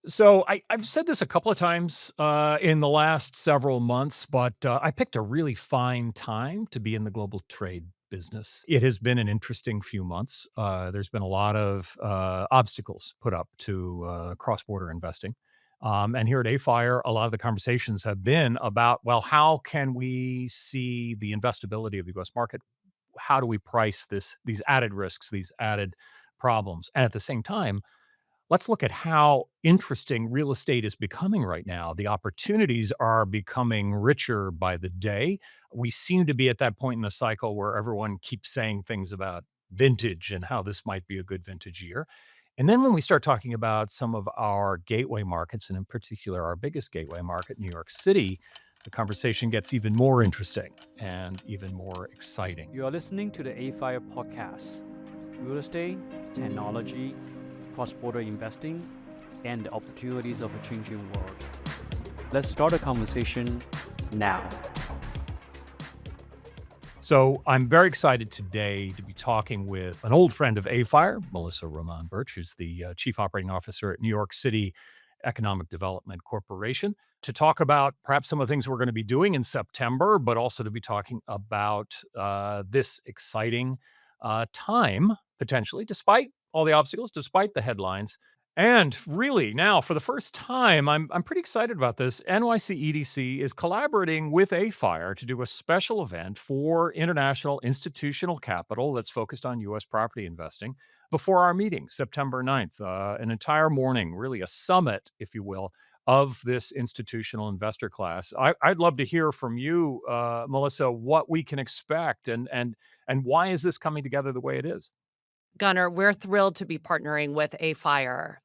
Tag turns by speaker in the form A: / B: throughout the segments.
A: So I've said this a couple of times in the last several months, but I picked a really fine time to be in the global trade business. It has been an interesting few months. There's been a lot of obstacles put up to cross border investing. And here at AFIRE, a lot of the conversations have been about, well, how can we see the investability of the US market? How do we price these added risks, these added problems? And at the same time, let's look at how interesting real estate is becoming right now. The opportunities are becoming richer by the day. We seem to be at that point in the cycle where everyone keeps saying things about vintage and how this might be a good vintage year. And then when we start talking about some of our gateway markets, and in particular, our biggest gateway market, New York City, the conversation gets even more interesting and even more exciting.
B: You are listening to the AFIRE podcast, real estate, technology, cross-border investing, and the opportunities of a changing world. Let's start a conversation now.
A: So I'm very excited today to be talking with an old friend of AFIRE, Melissa Román Burch, who's the Chief Operating Officer at New York City Economic Development Corporation, to talk about perhaps some of the things we're going to be doing in September, but also to be talking about this exciting time, potentially, despite all the obstacles, despite the headlines. And really, now for the first time, I'm pretty excited about this. NYCEDC is collaborating with AFIRE to do a special event for international institutional capital that's focused on U.S. property investing before our meeting, September 9th. An entire morning, really a summit, if you will, of this institutional investor class. I'd love to hear from you, Melissa, what we can expect and why is this coming together the way it is?
C: Gunnar, we're thrilled to be partnering with AFIRE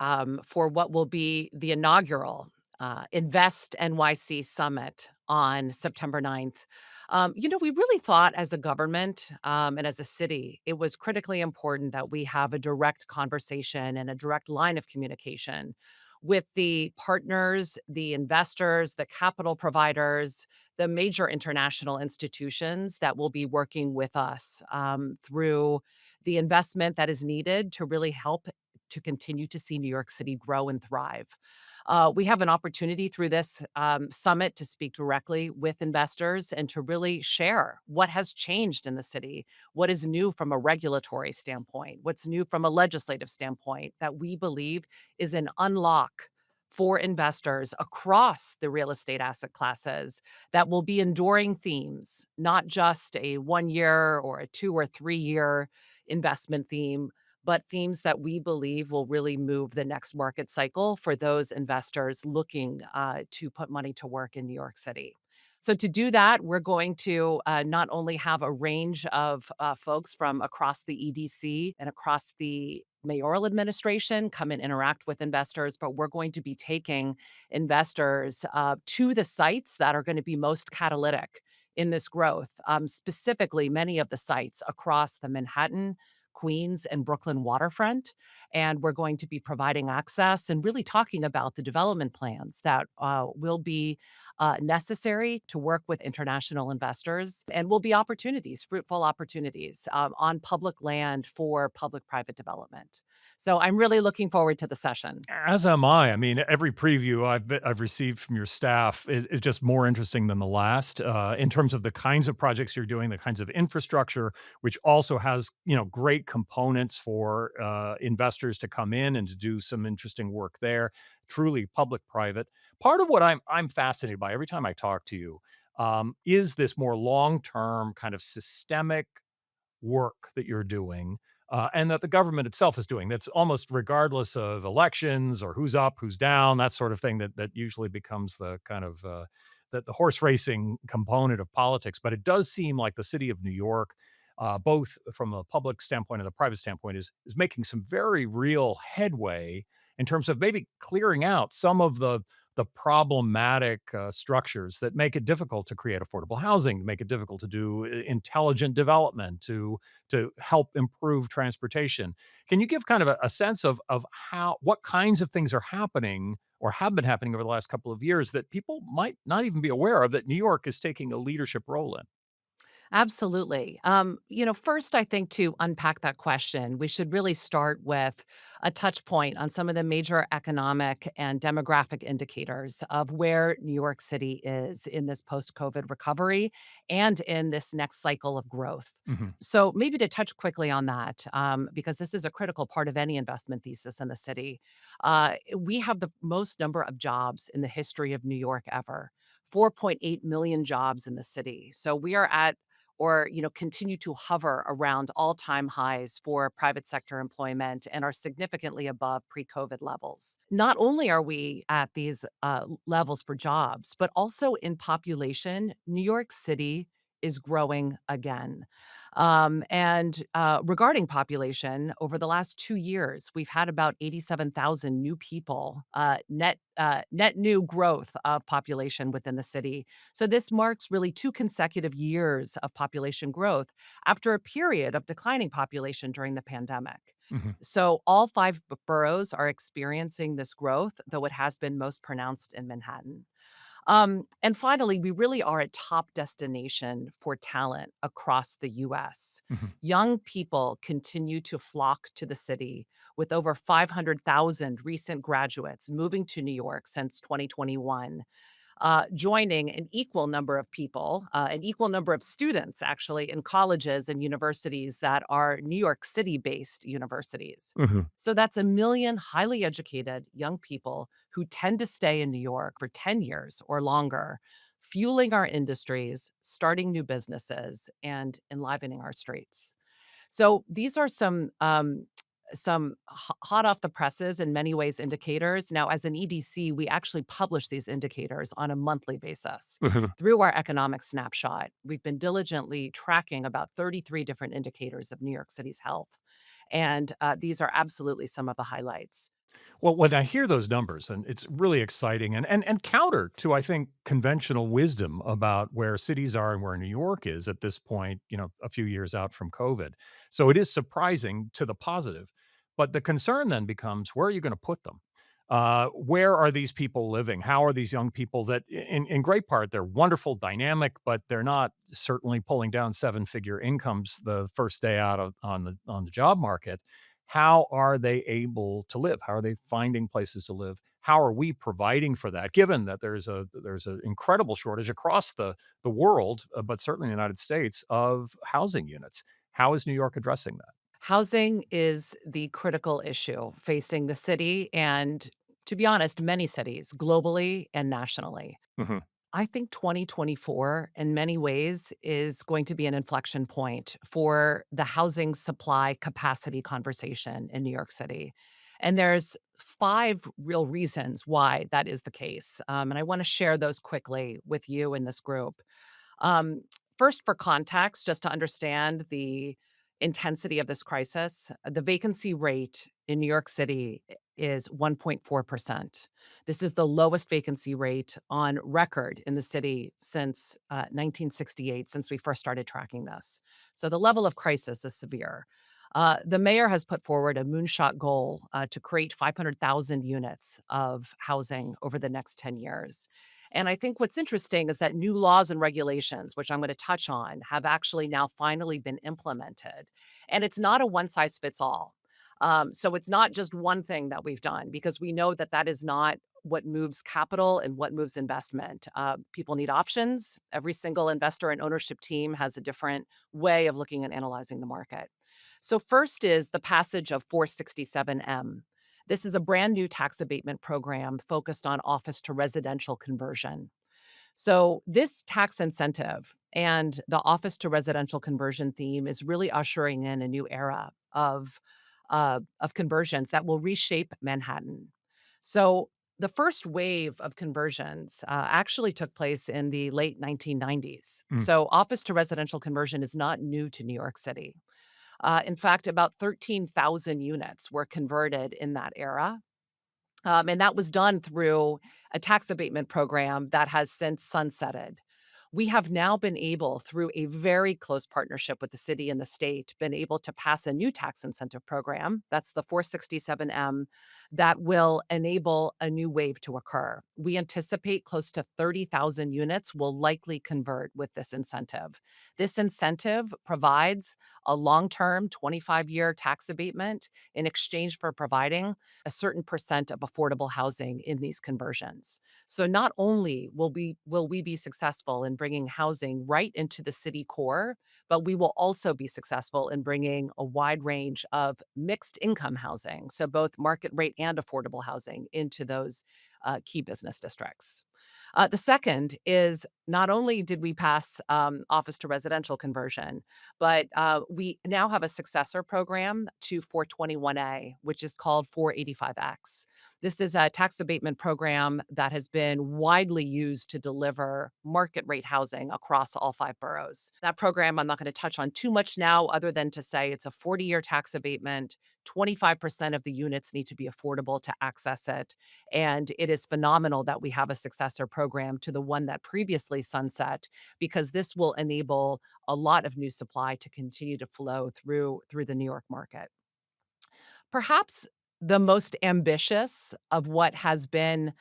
C: for what will be the inaugural Invest NYC Summit on September 9th. We really thought as a government and as a city, it was critically important that we have a direct conversation and a direct line of communication with the partners, the investors, the capital providers, the major international institutions that will be working with us through the investment that is needed to really help to continue to see New York City grow and thrive. We have an opportunity through this summit to speak directly with investors and to really share what has changed in the city, what is new from a regulatory standpoint, what's new from a legislative standpoint that we believe is an unlock for investors across the real estate asset classes that will be enduring themes, not just a 1 year or a 2 or 3 year investment theme, but themes that we believe will really move the next market cycle for those investors looking to put money to work in New York City. So, to do that, we're going to not only have a range of folks from across the EDC and across the mayoral administration come and interact with investors, but we're going to be taking investors to the sites that are going to be most catalytic in this growth, specifically many of the sites across the Manhattan, Queens, and Brooklyn waterfront. And we're going to be providing access and really talking about the development plans that will be necessary to work with international investors and will be opportunities, fruitful opportunities on public land for public private development. So I'm really looking forward to the session.
A: As am I. I mean, every preview I've received from your staff is just more interesting than the last, in terms of the kinds of projects you're doing, the kinds of infrastructure, which also has, great components for, investors to come in and to do some interesting work there, truly public-private. Part of what I'm fascinated by every time I talk to you, is this more long-term kind of systemic work that you're doing, and that the government itself is doing. That's almost regardless of elections or who's up, who's down, that sort of thing that usually becomes the kind of the horse racing component of politics. But it does seem like the city of New York, both from a public standpoint and a private standpoint, is making some very real headway in terms of maybe clearing out some of the problematic structures that make it difficult to create affordable housing, make it difficult to do intelligent development, to help improve transportation. Can you give kind of a sense of how what kinds of things are happening or have been happening over the last couple of years that people might not even be aware of that New York is taking a leadership role in?
C: Absolutely. First, I think to unpack that question, we should really start with a touch point on some of the major economic and demographic indicators of where New York City is in this post COVID recovery and in this next cycle of growth.
A: Mhm.
C: So, maybe to touch quickly on that, because this is a critical part of any investment thesis in the city. We have the most number of jobs in the history of New York ever. 4.8 million jobs in the city. So we are at or continue to hover around all-time highs for private sector employment and are significantly above pre-COVID levels. Not only are we at these levels for jobs, but also in population, New York City is growing again. And regarding population, over the last 2 years, we've had about 87,000 new people, net new growth of population within the city. So this marks really 2 consecutive years of population growth after a period of declining population during the pandemic.
A: Mhm.
C: So all 5 boroughs are experiencing this growth, though it has been most pronounced in Manhattan. And finally, we really are a top destination for talent across the US.
A: Mhm.
C: Young people continue to flock to the city, with over 500,000 recent graduates moving to New York since 2021, joining an equal number of people, an equal number of students actually in colleges and universities that are New York City based universities.
A: Mhm.
C: So that's a million highly educated young people who tend to stay in New York for 10 years or longer, fueling our industries, starting new businesses, and enlivening our streets. So these are some hot off the presses in many ways indicators. Now, as an EDC, we actually publish these indicators on a monthly basis
A: Mhm.
C: through our economic snapshot. We've been diligently tracking about 33 different indicators of New York City's health, and these are absolutely some of the highlights.
A: Well, when I hear those numbers, and it's really exciting and counter to, I think, conventional wisdom about where cities are and where New York is at this point, a few years out from COVID. So it is surprising to the positive. But the concern then becomes, where are you going to put them? Where are these people living? How are these young people that, in great part, they're wonderful, dynamic, but they're not certainly pulling down seven-figure incomes the first day out on the job market. How are they able to live? How are they finding places to live? How are we providing for that? Given that there's an incredible shortage across the world, but certainly in the United States, of housing units. How is New York addressing that?
C: Housing is the critical issue facing the city and, to be honest, many cities globally and nationally.
A: Mhm.
C: I think 2024 in many ways is going to be an inflection point for the housing supply capacity conversation in New York City. And there's 5 real reasons why that is the case. And I want to share those quickly with you in this group. Um, First, for context, just to understand the intensity of this crisis, the vacancy rate in New York City is 1.4%. This is the lowest vacancy rate on record in the city since 1968, since we first started tracking this. So the level of crisis is severe. The mayor has put forward a moonshot goal to create 500,000 units of housing over the next 10 years. And I think what's interesting is that new laws and regulations, which I'm going to touch on, have actually now finally been implemented. And it's not a one size fits all. So it's not just one thing that we've done because we know that that is not what moves capital and what moves investment. People need options. Every single investor and ownership team has a different way of looking and analyzing the market. So, first is the passage of 467M. This is a brand new tax abatement program focused on office to residential conversion. So, this tax incentive and the office to residential conversion theme is really ushering in a new era of conversions that will reshape Manhattan. So, the first wave of conversions actually took place in the late 1990s.
A: Mm.
C: So, office to residential conversion is not new to New York City. In fact, about 13,000 units were converted in that era. And that was done through a tax abatement program that has since sunsetted. We have now been able, through a very close partnership with the city and the state, been able to pass a new tax incentive program. That's the 467M that will enable a new wave to occur. We anticipate close to 30,000 units will likely convert with this incentive. This incentive provides a long-term 25-year tax abatement in exchange for providing a certain percent of affordable housing in these conversions. So not only will we be successful in bringing housing right into the city core, but we will also be successful in bringing a wide range of mixed income housing, so both market rate and affordable housing into those key business districts. The second is not only did we pass office to residential conversion, but we now have a successor program to 421A, which is called 485X. This is a tax abatement program that has been widely used to deliver market rate housing across all 5 boroughs. That program I'm not going to touch on too much now, other than to say it's a 40-year tax abatement. 25% of the units need to be affordable to access it. And it is phenomenal that we have a successor program to the one that previously sunset, because this will enable a lot of new supply to continue to flow through the New York market. Perhaps the most ambitious of what has been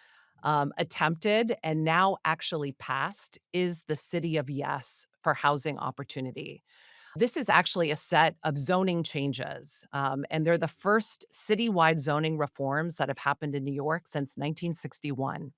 C: attempted and now actually passed is the City of Yes for housing opportunity. This is actually a set of zoning changes, and they're the first citywide zoning reforms that have happened in New York since 1961.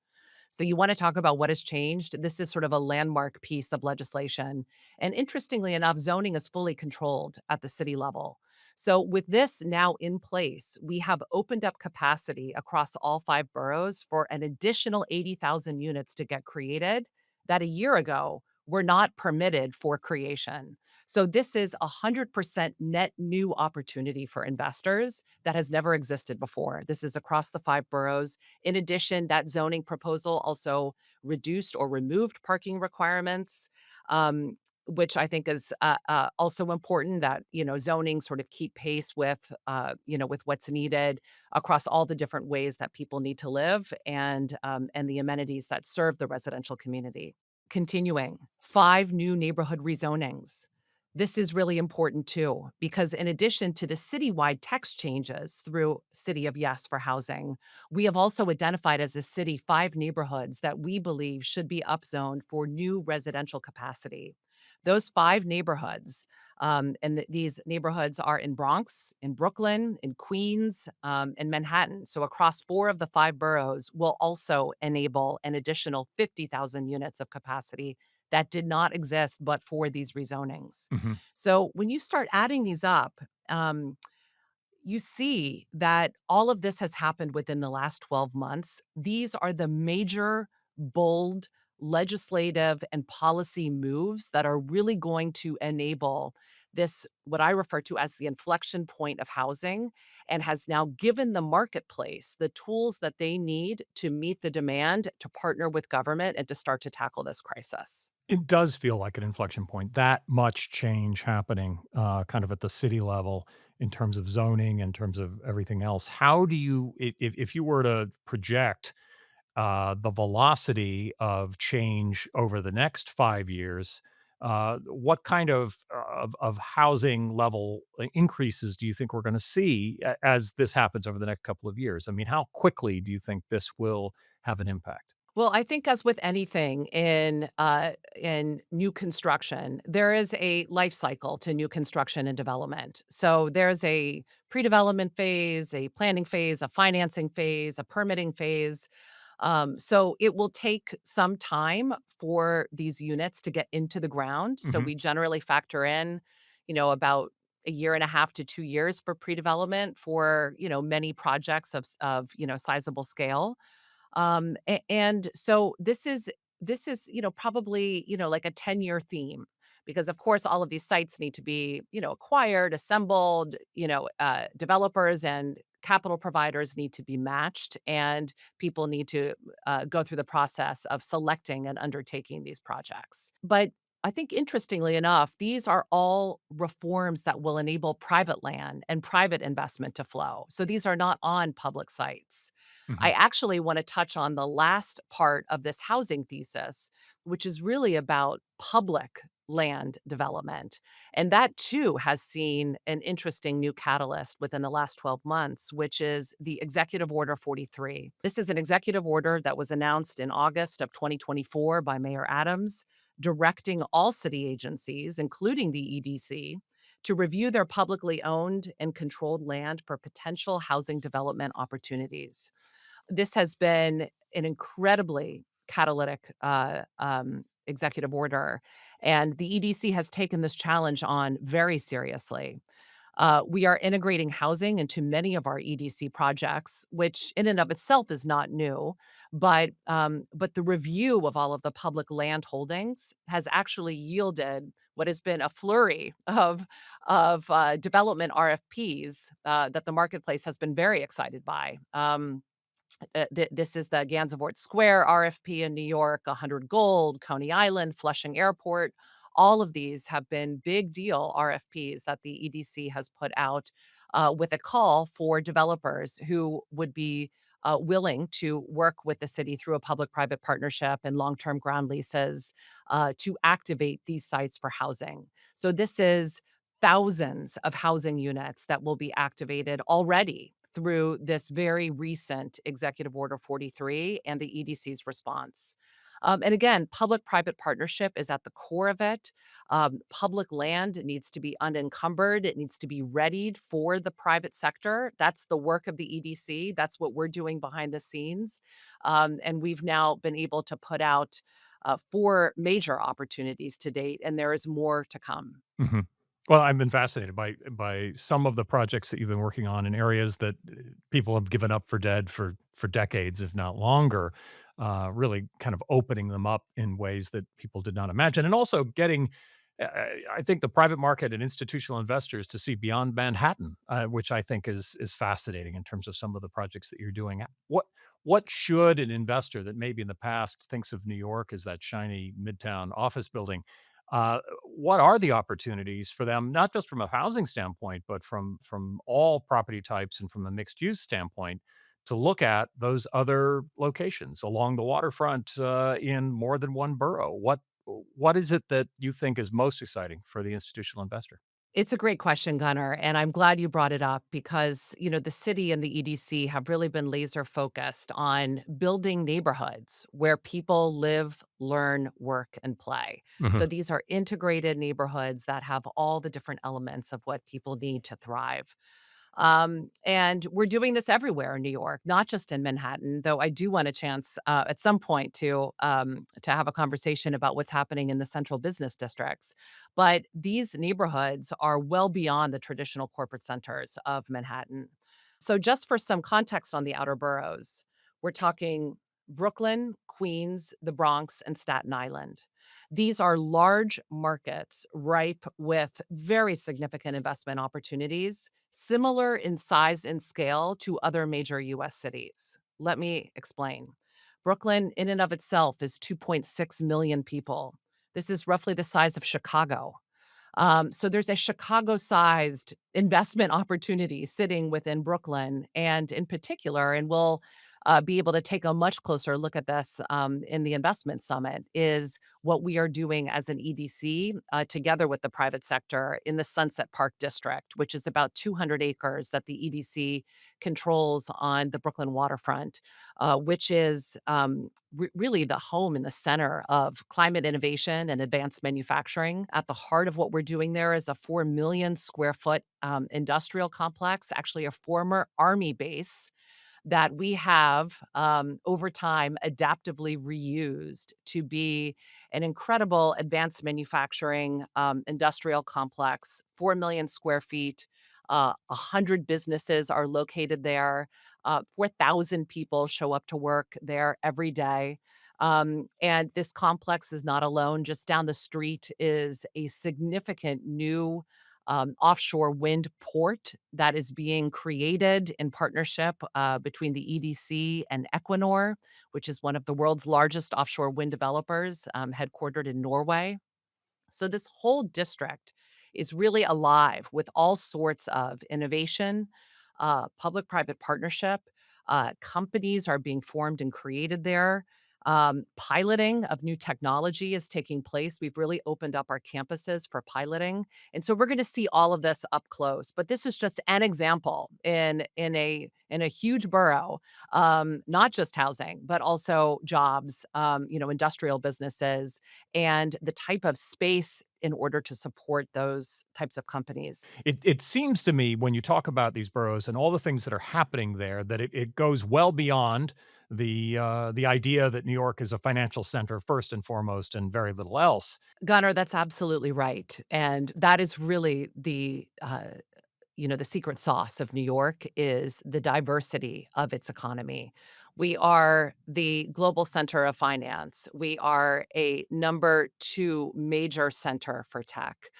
C: So you want to talk about what has changed? This is sort of a landmark piece of legislation. And interestingly enough, zoning is fully controlled at the city level. So with this now in place, we have opened up capacity across all 5 boroughs for an additional 80,000 units to get created that a year ago were not permitted for creation. So this is 100% net new opportunity for investors that has never existed before. This is across the 5 boroughs. In addition, that zoning proposal also reduced or removed parking requirements, which I think is also important, that zoning sort of keep pace with with what's needed across all the different ways that people need to live, and the amenities that serve the residential community. Continuing, 5 new neighborhood rezonings. This is really important too, because in addition to the citywide text changes through City of Yes for housing, we have also identified as a city 5 neighborhoods that we believe should be upzoned for new residential capacity. Those 5 neighborhoods, these neighborhoods are in Bronx, in Brooklyn, in Queens, and Manhattan. So across 4 of the 5 boroughs will also enable an additional 50,000 units of capacity that did not exist but for these rezonings.
A: Mhm.
C: So when you start adding these up, you see that all of this has happened within the last 12 months. These are the major, bold legislative and policy moves that are really going to enable this, what I refer to as the inflection point of housing, and has now given the marketplace the tools that they need to meet the demand, to partner with government, and to start to tackle this crisis.
A: It does feel like an inflection point, that much change happening, kind of at the city level in terms of zoning, in terms of everything else. How do you if you were to project, the velocity of change over the next 5 years, what kind of housing level increases do you think we're gonna see as this happens over the next couple of years? I mean, how quickly do you think this will have an impact?
C: Well, I think as with anything in new construction, there is a life cycle to new construction and development. So there's a pre-development phase, a planning phase, a financing phase, a permitting phase. So it will take some time for these units to get into the ground. So
A: Mhm.
C: we generally factor in, about a year and a half to 2 years for pre-development for many projects of sizable scale. And so this is probably like a 10-year theme, because of course all of these sites need to be acquired, assembled, developers and capital providers need to be matched, and people need to go through the process of selecting and undertaking these projects. But I think interestingly enough, these are all reforms that will enable private land and private investment to flow. So these are not on public sites. I
A: Mhm.
C: actually want to touch on the last part of this housing thesis, which is really about public land development. And that too has seen an interesting new catalyst within the last 12 months, which is the Executive Order 43. This is an executive order that was announced in August of 2024 by Mayor Adams, directing all city agencies, including the EDC, to review their publicly owned and controlled land for potential housing development opportunities. This has been an incredibly catalytic executive order, and the EDC has taken this challenge on very seriously. We are integrating housing into many of our EDC projects, which in and of itself is not new, but the review of all of the public land holdings has actually yielded what has been a flurry of development RFPs that the marketplace has been very excited by. This is the Gansevoort Square RFP in New York, 100 Gold, Coney Island, Flushing Airport. All of these have been big deal RFPs that the EDC has put out with a call for developers who would be willing to work with the city through a public private partnership and long term ground leases to activate these sites for housing. So, this is thousands of housing units that will be activated already through this very recent Executive Order 43 and the EDC's response. And again, public private partnership is at the core of it. Public land needs to be unencumbered, it needs to be readied for the private sector. That's the work of the EDC. That's what we're doing behind the scenes. And we've now been able to put out four major opportunities to date, and there is more to come.
A: Mhm. Well, I've been fascinated by some of the projects that you've been working on in areas that people have given up for dead for decades, if not longer. Really kind of opening them up in ways that people did not imagine, and also getting, I think, the private market and institutional investors to see beyond Manhattan, which I think is fascinating in terms of some of the projects that you're doing. What should an investor that maybe in the past thinks of New York as that shiny midtown office building, what are the opportunities for them, not just from a housing standpoint, but from all property types and from a mixed use standpoint, to look at those other locations along the waterfront in more than one borough? What is it that you think is most exciting for the institutional investor?
C: It's a great question, Gunnar, and I'm glad you brought it up because, the city and the EDC have really been laser focused on building neighborhoods where people live, learn, work, and play. So
A: Mhm.
C: these are integrated neighborhoods that have all the different elements of what people need to thrive. And we're doing this everywhere in New York, not just in Manhattan, though I do want a chance at some point to have a conversation about what's happening in the central business districts. But these neighborhoods are well beyond the traditional corporate centers of Manhattan. So, just for some context on the outer boroughs, we're talking Brooklyn, Queens, the Bronx, and Staten Island. These are large markets ripe with very significant investment opportunities, similar in size and scale to other major US cities. Let me explain. Brooklyn, in and of itself, is 2.6 million people. This is roughly the size of Chicago. So there's a Chicago-sized investment opportunity sitting within Brooklyn, and in particular, and we'll be able to take a much closer look at this in the investment summit, is what we are doing as an EDC together with the private sector in the Sunset Park District, which is about 200 acres that the EDC controls on the Brooklyn waterfront, which is really the home in the center of climate innovation and advanced manufacturing. At the heart of what we're doing there is a 4 million square foot industrial complex, actually a former Army base that we have over time adaptively reused to be an incredible advanced manufacturing industrial complex, 4 million square feet. 100 businesses are located there. 4,000 people show up to work there every day. And this complex is not alone. Just down the street is a significant new offshore wind port that is being created in partnership between the EDC and Equinor, which is one of the world's largest offshore wind developers, headquartered in Norway. So this whole district is really alive with all sorts of innovation, public-private partnership. Companies are being formed and created there. Piloting of new technology is taking place. We've really opened up our campuses for piloting, and so we're going to see all of this up close. But this is just an example in a huge borough, not just housing, but also jobs, industrial businesses, and the type of space in order to support those types of companies.
A: It seems to me when you talk about these boroughs and all the things that are happening there that it goes well beyond the idea that New York is a financial center first and foremost and very little else.
C: Gunnar, that's absolutely right, and that is really the secret sauce of New York is the diversity of its economy. We are the global center of finance. We are a number 2 major center for tech.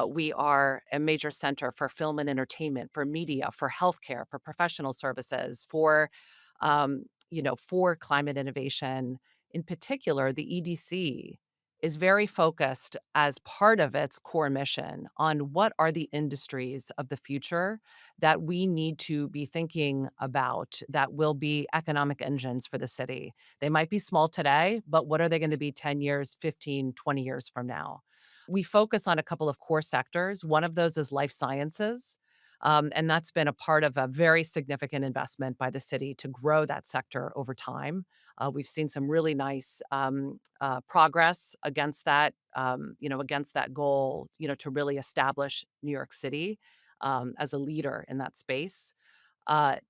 C: We are a major center for film and entertainment, for media, for healthcare, for professional services, for climate innovation. In particular, the EDC is very focused as part of its core mission on what are the industries of the future that we need to be thinking about that will be economic engines for the city. They might be small today, but what are they going to be 10 years, 15, 20 years from now? We focus on a couple of core sectors. One of those is life sciences. And that's been a part of a very significant investment by the city to grow that sector over time. We've seen some really nice progress against that goal, to really establish New York City as a leader in that space.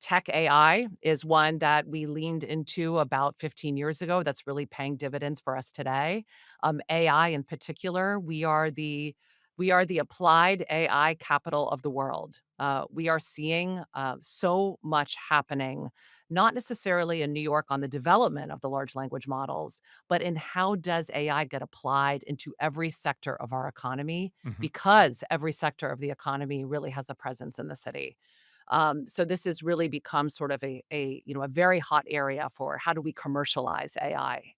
C: Tech AI is one that we leaned into about 15 years ago that's really paying dividends for us today. AI in particular, we are the applied AI capital of the world. We are seeing so much happening, not necessarily in New York on the development of the large language models, but in how does AI get applied into every sector of our economy,
A: Mhm.
C: because every sector of the economy really has a presence in the city. So this has really become sort of a very hot area for how do we commercialize AI.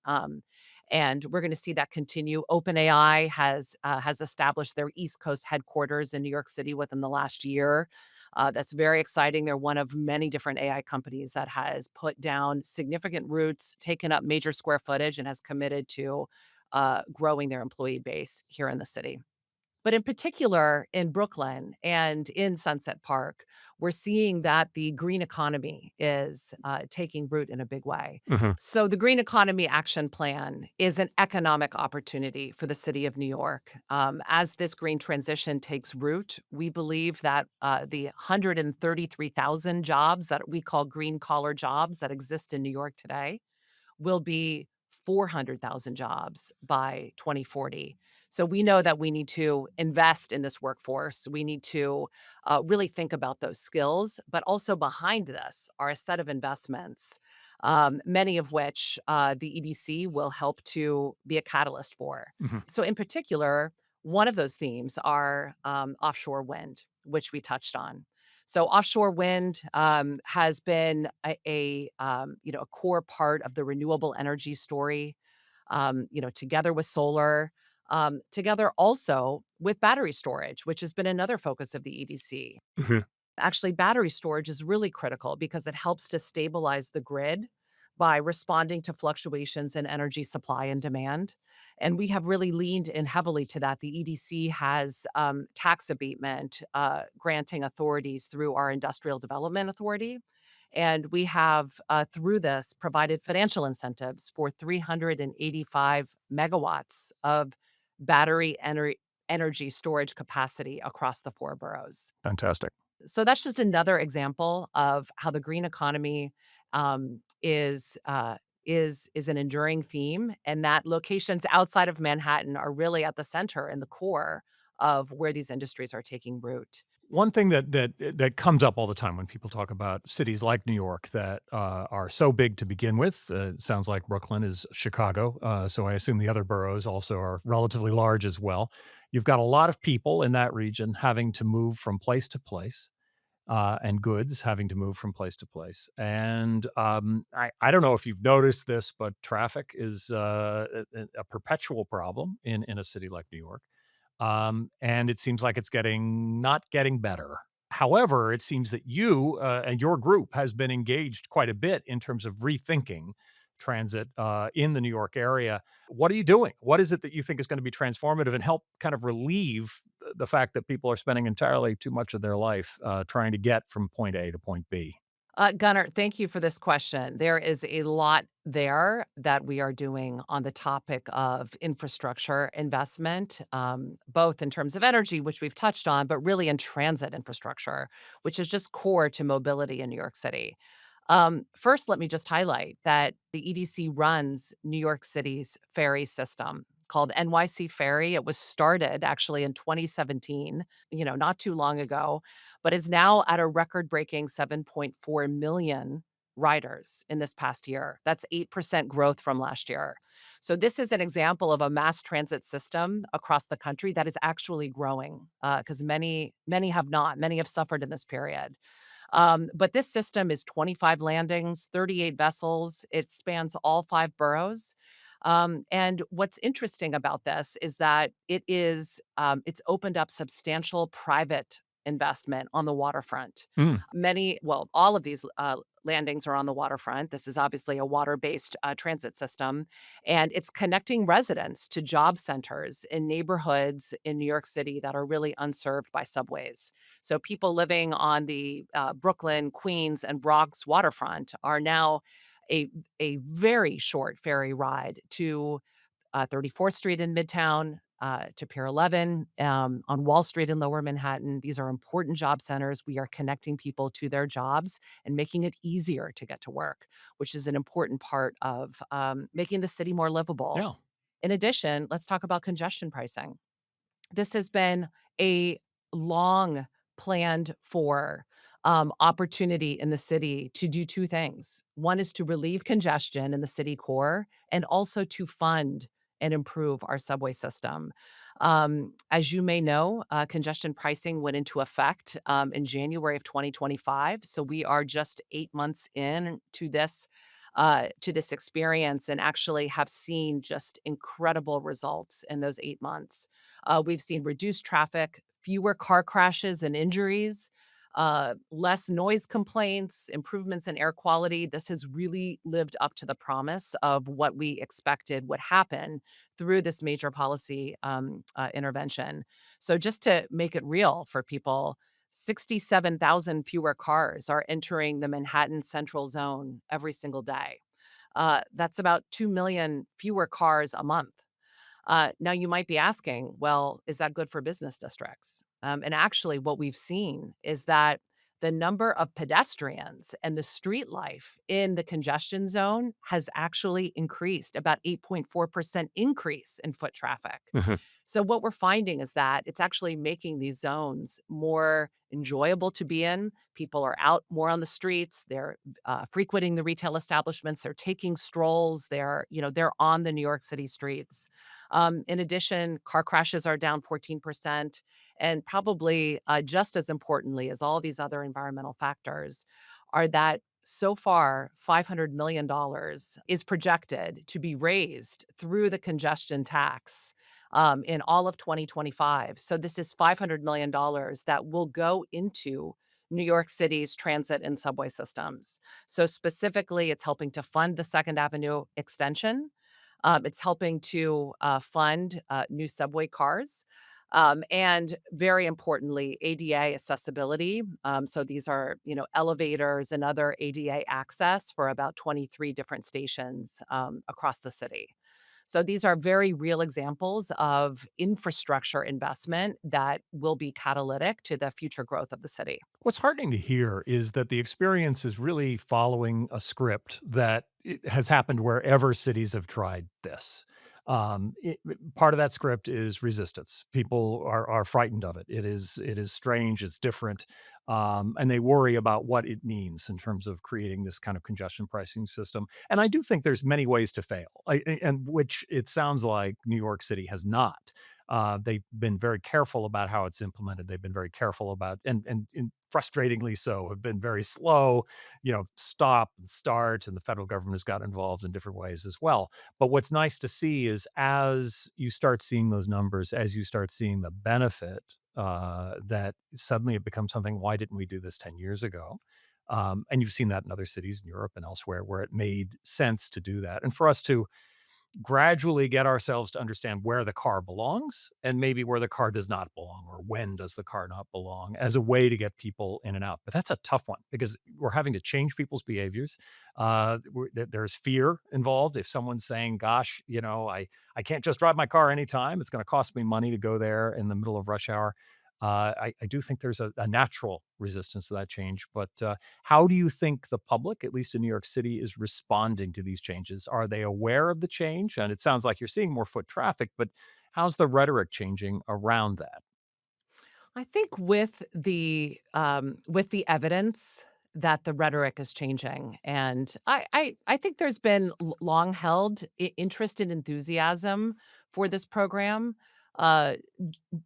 C: And we're going to see that continue. OpenAI has established their East Coast headquarters in New York City within the last year. That's very exciting. They're one of many different AI companies that has put down significant roots, taken up major square footage, and has committed to growing their employee base here in the city. But in particular, in Brooklyn and in Sunset Park, we're seeing that the green economy is taking root in a big way.
A: Mhm.
C: So, the Green Economy Action Plan is an economic opportunity for the city of New York. As this green transition takes root, we believe that the 133,000 jobs that we call green collar jobs that exist in New York today will be 400,000 jobs by 2040. So we know that we need to invest in this workforce. We need to really think about those skills, but also behind this are a set of investments, many of which the EDC will help to be a catalyst for.
A: Mhm.
C: So, in particular, one of those themes are offshore wind, which we touched on. So offshore wind has been a core part of the renewable energy story. Together with solar, together also with battery storage, which has been another focus of the EDC.
A: Mhm.
C: Actually, battery storage is really critical because it helps to stabilize the grid by responding to fluctuations in energy supply and demand. And we have really leaned in heavily to that. The EDC has tax abatement granting authorities through our Industrial Development Authority. And we have, through this, provided financial incentives for 385 megawatts of energy storage capacity across the 4 boroughs.
A: Fantastic.
C: So that's just another example of how the green economy is an enduring theme, and that locations outside of Manhattan are really at the center and the core of where these industries are taking root.
A: One thing that comes up all the time when people talk about cities like New York that are so big to begin with, it sounds like Brooklyn is Chicago, so I assume the other boroughs also are relatively large as well. You've got a lot of people in that region having to move from place to place, and goods having to move from place to place. And I don't know if you've noticed this, but traffic is a perpetual problem in a city like New York. And it seems like it's getting not getting better. However, it seems that you and your group has been engaged quite a bit in terms of rethinking transit in the New York area. What are you doing? What is it that you think is going to be transformative and help kind of relieve the fact that people are spending entirely too much of their life trying to get from point A to point B?
C: Gunnar, thank you for this question. There is a lot there that we are doing on the topic of infrastructure investment, both in terms of energy, which we've touched on, but really in transit infrastructure, which is just core to mobility in New York City. First, let me just highlight that the EDC runs New York City's ferry system called NYC Ferry. It was started actually in 2017, not too long ago, but is now at a record-breaking 7.4 million riders in this past year. That's 8% growth from last year. So this is an example of a mass transit system across the country that is actually growing, because many have not. Many have suffered in this period. But this system is 25 landings, 38 vessels. It spans all 5 boroughs. And what's interesting about this is that it's opened up substantial private investment on the waterfront.
A: Mm.
C: All of these landings are on the waterfront. This is obviously a water-based transit system, and it's connecting residents to job centers in neighborhoods in New York City that are really unserved by subways. So people living on the Brooklyn, Queens, and Bronx waterfront are now a a very short ferry ride to 34th Street in Midtown, to Pier 11, on Wall Street in Lower Manhattan. These are important job centers. We are connecting people to their jobs and making it easier to get to work, which is an important part of making the city more livable.
A: Yeah.
C: In addition, let's talk about congestion pricing. This has been a long planned for opportunity in the city to do 2 things. One is to relieve congestion in the city core and also to fund and improve our subway system. As you may know, congestion pricing went into effect in January of 2025. So we are just 8 months in to this experience and actually have seen just incredible results in those 8 months. We've seen reduced traffic, fewer car crashes and injuries, less noise complaints, improvements in air quality. This has really lived up to the promise of what we expected would happen through this major policy intervention. So, just to make it real for people, 67,000 fewer cars are entering the Manhattan Central Zone every single day. That's about 2 million fewer cars a month. Now, you might be asking, well, is that good for business districts? And actually, what we've seen is that the number of pedestrians and the street life in the congestion zone has actually increased, about 8.4% increase in foot traffic. So what we're finding is that it's actually making these zones more enjoyable to be in. People are out more on the streets. They're frequenting the retail establishments. They're taking strolls. They're on the New York City streets. In addition, car crashes are down 14%. And probably just as importantly as all these other environmental factors are that so far, $500 million is projected to be raised through the congestion tax in all of 2025. So this is $500 million that will go into New York City's transit and subway systems. So specifically, it's helping to fund the Second Avenue extension. It's helping to fund new subway cars. And very importantly, ADA accessibility. So these are, elevators and other ADA access for about 23 different stations across the city. So these are very real examples of infrastructure investment that will be catalytic to the future growth of the city.
A: What's heartening to hear is that the experience is really following a script that it has happened wherever cities have tried this. Part of that script is resistance. People are frightened of it. It is strange. It's different, and they worry about what it means in terms of creating this kind of congestion pricing system. And I do think there's many ways to fail, and which it sounds like New York City has not. They've been very careful about how it's implemented. They've been very careful about, and frustratingly so, have been very slow, stop and start, and the federal government has got involved in different ways as well. But what's nice to see is as you start seeing those numbers, as you start seeing the benefit, that suddenly it becomes something, why didn't we do this 10 years ago? And you've seen that in other cities in Europe and elsewhere where it made sense to do that. And for us to gradually get ourselves to understand where the car belongs and maybe where the car does not belong, or when does the car not belong, as a way to get people in and out. But that's a tough one because we're having to change people's behaviors. There's fear involved. If someone's saying, gosh, I can't just drive my car anytime, it's going to cost me money to go there in the middle of rush hour. I do think there's a natural resistance to that change. But how do you think the public, at least in New York City, is responding to these changes? Are they aware of the change? And it sounds like you're seeing more foot traffic, but how's the rhetoric changing around that?
C: I think with the evidence that the rhetoric is changing, and I think there's been long held interest and enthusiasm for this program,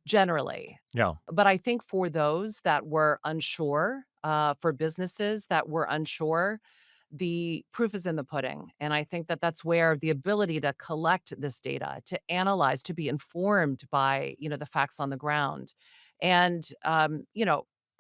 C: generally.
A: Yeah.
C: But I think for those that were unsure, for businesses that were unsure, the proof is in the pudding. And I think that that's where the ability to collect this data, to analyze, to be informed by, the facts on the ground. And,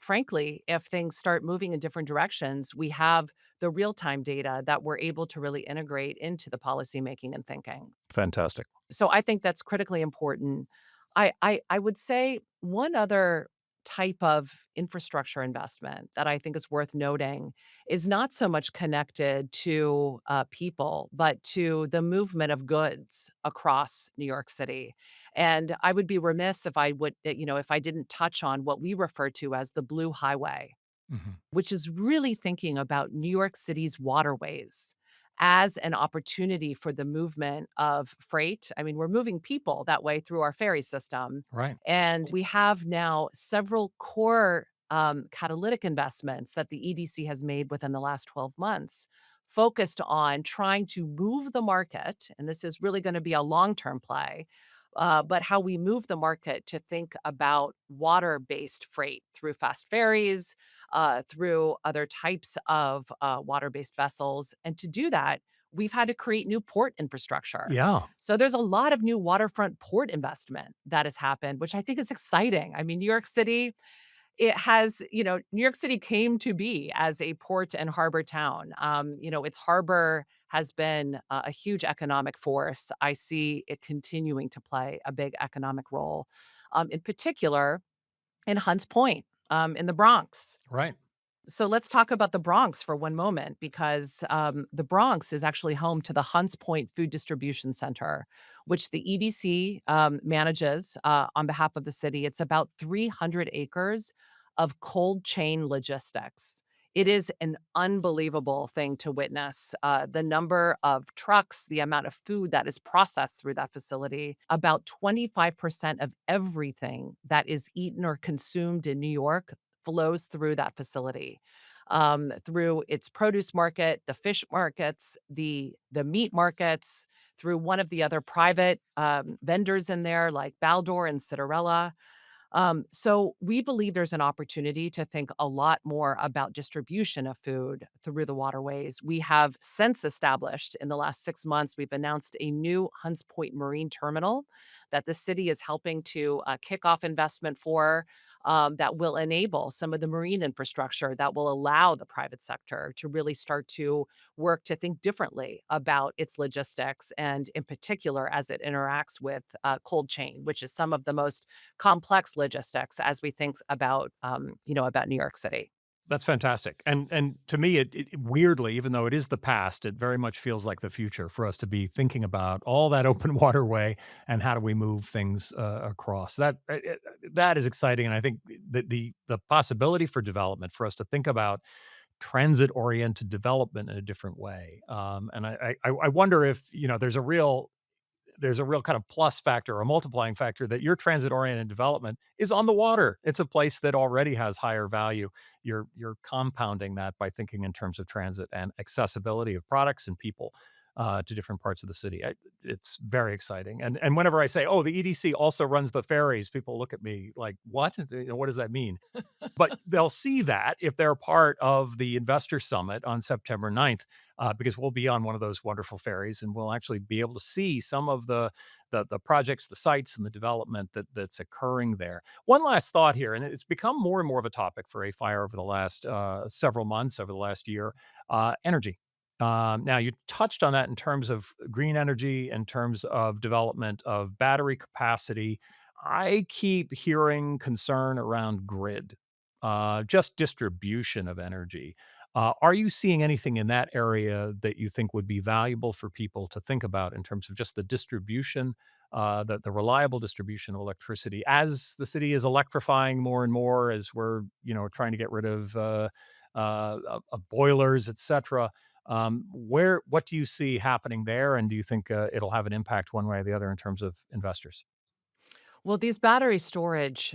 C: frankly, if things start moving in different directions, we have the real time data that we're able to really integrate into the policymaking and thinking.
A: Fantastic.
C: So I think that's critically important. I would say one other type of infrastructure investment that I think is worth noting is not so much connected to people, but to the movement of goods across New York City. And I would be remiss if if I didn't touch on what we refer to as the Blue Highway,
A: Mhm.
C: which is really thinking about New York City's waterways as an opportunity for the movement of freight. I mean, we're moving people that way through our ferry system.
A: Right.
C: And we have now several core catalytic investments that the EDC has made within the last 12 months focused on trying to move the market. And this is really going to be a long term play. But how we move the market to think about water based freight through fast ferries, through other types of water based vessels. And to do that, we've had to create new port infrastructure.
A: Yeah.
C: So there's a lot of new waterfront port investment that has happened, which I think is exciting. I mean, New York City, New York City came to be as a port and harbor town. Its harbor has been a huge economic force. I see it continuing to play a big economic role, in particular in Hunts Point, in the Bronx.
A: Right.
C: So let's talk about the Bronx for one moment, because the Bronx is actually home to the Hunts Point Food Distribution Center, which the EDC manages on behalf of the city. It's about 300 acres of cold chain logistics. It is an unbelievable thing to witness. The number of trucks, the amount of food that is processed through that facility. About 25% of everything that is eaten or consumed in New York flows through that facility, through its produce market, the fish markets, the meat markets, through one of the other private vendors in there like Baldor and Citarella. So we believe there's an opportunity to think a lot more about distribution of food through the waterways. We have since established in the last 6 months, we've announced a new Hunts Point Marine Terminal that the city is helping to kick off investment for, that will enable some of the marine infrastructure that will allow the private sector to really start to work to think differently about its logistics, and in particular as it interacts with cold chain, which is some of the most complex logistics as we think about New York City.
A: That's fantastic. And to me, it weirdly, even though it is the past, it very much feels like the future for us to be thinking about all that open waterway and how do we move things across. That is exciting, and I think the possibility for development for us to think about transit-oriented development in a different way. And I wonder if there's a real kind of plus factor or a multiplying factor that your transit-oriented development is on the water. It's a place that already has higher value. You're compounding that by thinking in terms of transit and accessibility of products and people. to different parts of the city. It's very exciting. And whenever I say, "Oh, the EDC also runs the ferries," people look at me like, "What? What does that mean?" But they'll see that if they're part of the investor summit on September 9th, because we'll be on one of those wonderful ferries, and we'll actually be able to see some of the projects, the sites, and the development that's occurring there. One last thought here, and it's become more and more of a topic for AFIRE over the last several months, over the last year, energy. Now, you touched on that in terms of green energy, in terms of development of battery capacity. I keep hearing concern around grid, just distribution of energy. Are you seeing anything in that area that you think would be valuable for people to think about in terms of just the distribution, the reliable distribution of electricity as the city is electrifying more and more, as we're trying to get rid of boilers, etc. What do you see happening there, and do you think it'll have an impact one way or the other in terms of investors?
C: Well, these battery storage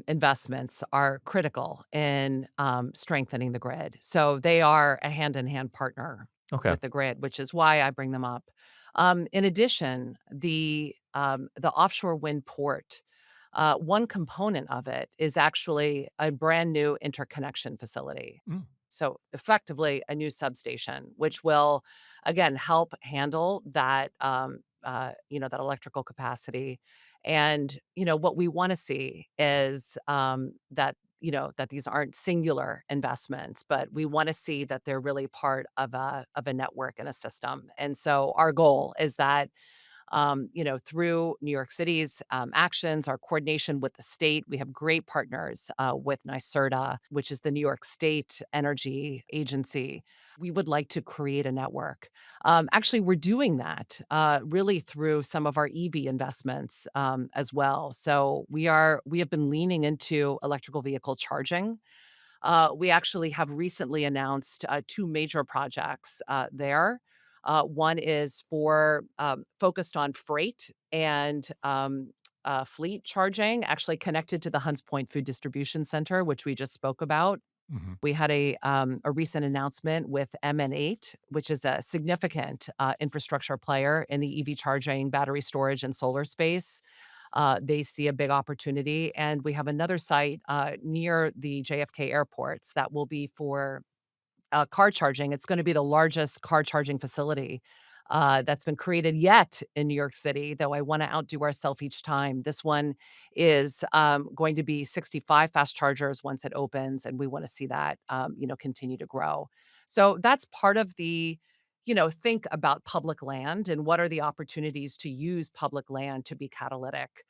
C: investments are critical in strengthening the grid. So they are a hand in hand partner
A: Okay.
C: with the grid, which is why I bring them up. In addition, the offshore wind port, one component of it is actually a brand new interconnection facility.
A: Mm.
C: So effectively, a new substation, which will again help handle that that electrical capacity. And what we want to see is that these aren't singular investments, but we want to see that they're really part of a network and a system. And so our goal is that through New York City's actions, our coordination with the state. We have great partners with NYCERDA, which is the New York State Energy Agency. We would like to create a network. Actually, we're doing that really through some of our EV investments as well. So we have been leaning into electrical vehicle charging. We actually have recently announced two major projects there. One is focused on freight and fleet charging, actually connected to the Hunts Point Food Distribution Center, which we just spoke about.
A: Mhm.
C: We had a recent announcement with MN8, which is a significant infrastructure player in the EV charging, battery storage, and solar space. They see a big opportunity, and we have another site near the JFK airports that will be for car charging. It's going to be the largest car charging facility that's been created yet in New York City, though I want to outdo ourselves each time. This one is going to be 65 fast chargers once it opens, and we want to see that continue to grow. So that's part of the think about public land and what are the opportunities to use public land to be catalytic.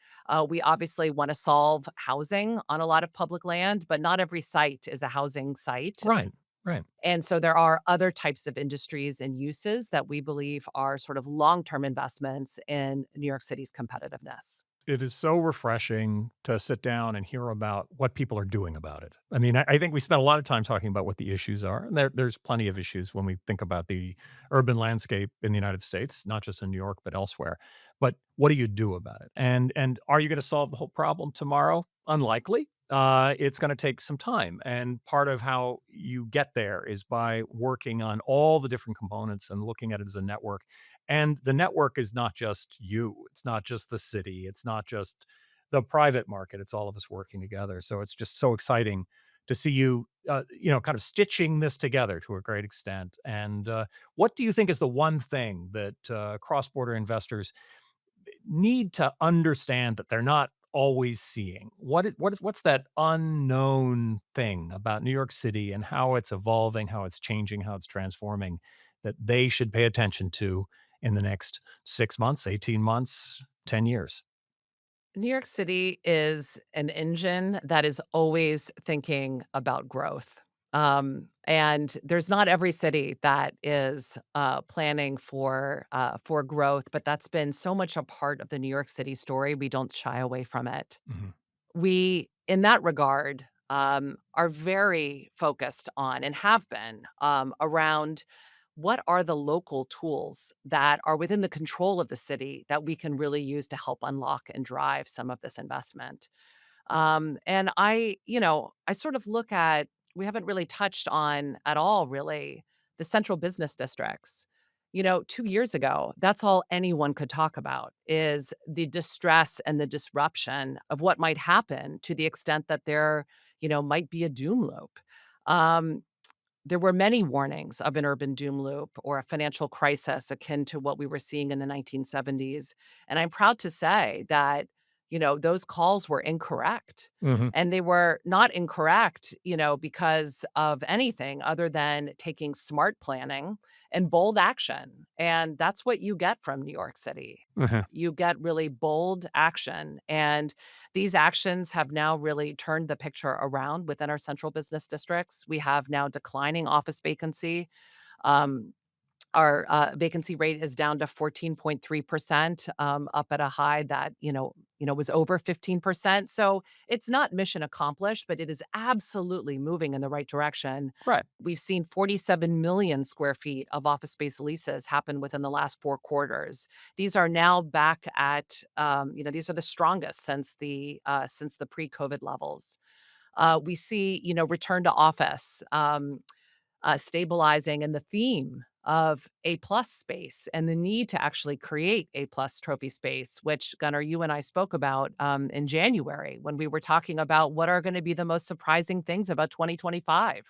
C: We obviously want to solve housing on a lot of public land, but not every site is a housing site.
A: Right. Right.
C: And so there are other types of industries and uses that we believe are sort of long-term investments in New York City's competitiveness.
A: It is so refreshing to sit down and hear about what people are doing about it. I mean, I think we spent a lot of time talking about what the issues are, and there's plenty of issues when we think about the urban landscape in the United States, not just in New York, but elsewhere. But what do you do about it? And are you gonna solve the whole problem tomorrow? Unlikely. It's gonna take some time, and part of how you get there is by working on all the different components and looking at it as a network. And the network is not just you, it's not just the city, it's not just the private market, it's all of us working together. So it's just so exciting to see you, kind of stitching this together to a great extent. And what do you think is the one thing that cross-border investors need to understand that they're not always seeing? What's that unknown thing about New York City and how it's evolving, how it's changing, how it's transforming that they should pay attention to in the next 6 months, 18 months, 10 years?
C: New York City is an engine that is always thinking about growth. And there's not every city that is planning for growth, but that's been so much a part of the New York City story. We don't shy away from it.
A: Mhm.
C: We, in that regard, are very focused on and have been around what are the local tools that are within the control of the city that we can really use to help unlock and drive some of this investment. And I sort of look at, we haven't really touched on at all, really, the central business districts. 2 years ago, that's all anyone could talk about is the distress and the disruption of what might happen to the extent that there, might be a doom loop. Um, there were many warnings of an urban doom loop or a financial crisis akin to what we were seeing in the 1970s. And I'm proud to say that, those calls were incorrect.
A: Mhm.
C: And they were not incorrect, because of anything other than taking smart planning and bold action. And that's what you get from New York City.
A: Uh-huh.
C: You get really bold action. And these actions have now really turned the picture around within our central business districts. We have now declining office vacancy. Um, our vacancy rate is down to 14.3%, up at a high that was over 15%. So it's not mission accomplished, but it is absolutely moving in the right direction.
A: Right.
C: We've seen 47 million square feet of office space leases happen within the last 4 quarters. These are now back at these are the strongest since the pre-COVID levels. We see return to office. Stabilizing and the theme of A plus space and the need to actually create A plus trophy space, which Gunnar, you and I spoke about in January when we were talking about what are going to be the most surprising things about 2025.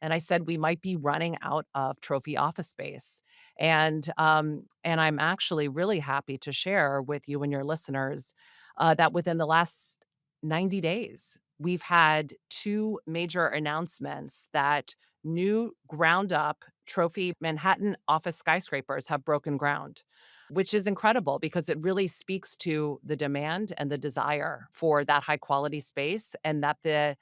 C: And I said we might be running out of trophy office space, and I'm actually really happy to share with you and your listeners that within the last 90 days, we've had two major announcements that new ground up trophy Manhattan office skyscrapers have broken ground, which is incredible because it really speaks to the demand and the desire for that high quality space and that the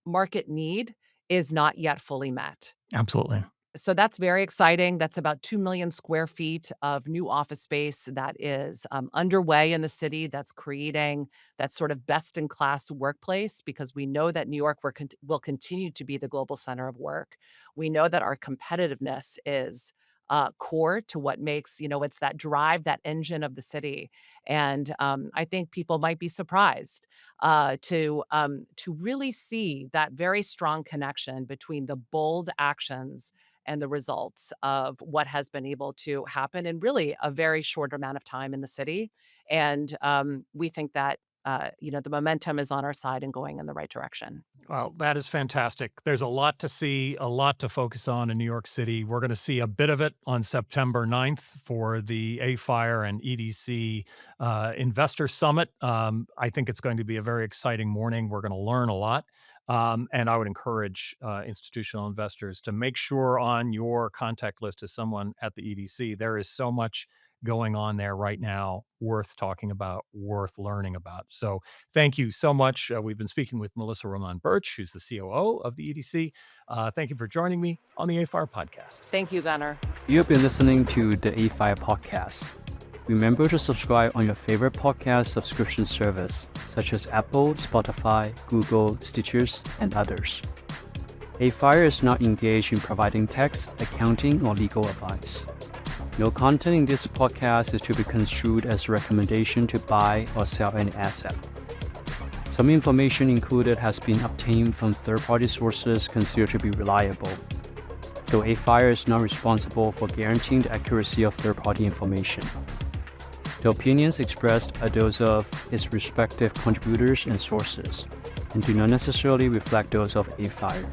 C: market need is not yet fully met.
A: Absolutely.
C: So that's very exciting. That's about 2 million square feet of new office space that is underway in the city that's creating that sort of best in class workplace because we know that New York will continue to be the global center of work. We know that our competitiveness is core to what makes, it's that drive, that engine of the city. And I think people might be surprised to really see that very strong connection between the bold actions and the results of what has been able to happen in really a very short amount of time in the city. And we think that, the momentum is on our side and going in the right direction.
A: Well, that is fantastic. There's a lot to see, a lot to focus on in New York City. We're going to see a bit of it on September 9th for the AFIRE and EDC Investor Summit. I think it's going to be a very exciting morning. We're going to learn a lot. And I would encourage institutional investors to make sure on your contact list is someone at the EDC. There is so much going on there right now worth talking about, worth learning about. So thank you so much. We've been speaking with Melissa Román Burch, who's the COO of the EDC. Thank you for joining me on the AFIRE podcast.
C: Thank you, Gunnar.
B: You have been listening to the AFIRE podcast. Remember to subscribe on your favorite podcast subscription service, such as Apple, Spotify, Google, Stitchers, and others. AFIRE is not engaged in providing tax, accounting, or legal advice. No content in this podcast is to be construed as a recommendation to buy or sell any asset. Some information included has been obtained from third-party sources considered to be reliable, though AFIRE is not responsible for guaranteeing the accuracy of third-party information. The opinions expressed are those of its respective contributors and sources, and do not necessarily reflect those of AFIRE.